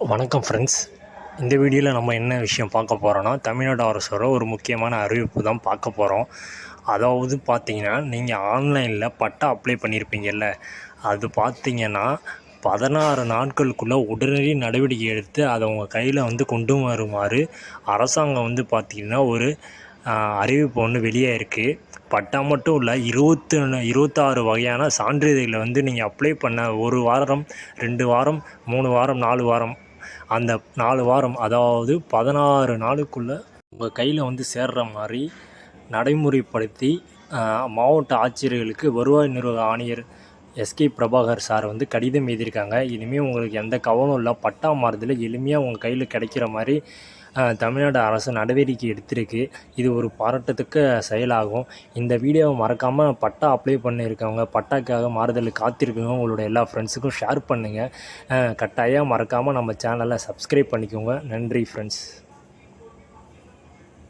வணக்கம் ஃப்ரெண்ட்ஸ். இந்த வீடியோவில் நம்ம என்ன விஷயம் பார்க்க போகிறோன்னா, தமிழ்நாடு அரசோட ஒரு முக்கியமான அறிவிப்பு தான் பார்க்க போகிறோம். அதாவது பார்த்தீங்கன்னா, நீங்கள் ஆன்லைனில் பட்டா அப்ளை பண்ணியிருப்பீங்கல்ல, அது பார்த்தீங்கன்னா 16 நாட்களுக்குள்ளே உடனடி நடவடிக்கை எடுத்து அதை உங்கள் கையில் கொண்டு வருமாறு அரசாங்கம் பார்த்திங்கன்னா ஒரு அறிவிப்பு ஒன்று வெளியாகிருக்கு. பட்டா மட்டும் இல்லை, 26 வகையான சான்றிதழ்களை நீங்கள் அப்ளை பண்ண 1 வாரம், 2 வாரம், 3 வாரம், 4 வாரம், அந்த 4 வாரம் அதாவது 16 நாளுக்குள்ளே உங்கள் கையில் சேர்ற மாதிரி நடைமுறைப்படுத்தி மாவட்ட ஆட்சியர்களுக்கு வருவாய் நிர்வாக ஆணையர் எஸ்கே பிரபாகர் சார் கடிதம் எழுதியிருக்காங்க. இனிமேல் உங்களுக்கு எந்த கவனம் இல்லை, பட்டா மாறுதல் எளிமையாக உங்கள் கையில் கிடைக்கிற மாதிரி தமிழ்நாடு அரசு நடவடிக்கை எடுத்திருக்கு. இது ஒரு பாராட்டத்தக்க செயலாகும். இந்த வீடியோவை மறக்காமல் பட்டா அப்ளை பண்ணியிருக்கவங்க, பட்டாக்காக மாறுதலுக்கு காத்திருக்கவங்க உங்களோட எல்லா ஃப்ரெண்ட்ஸுக்கும் ஷேர் பண்ணுங்கள். கட்டாயம் மறக்காமல் நம்ம சேனலை சப்ஸ்கிரைப் பண்ணிக்கோங்க. நன்றி ஃப்ரெண்ட்ஸ்.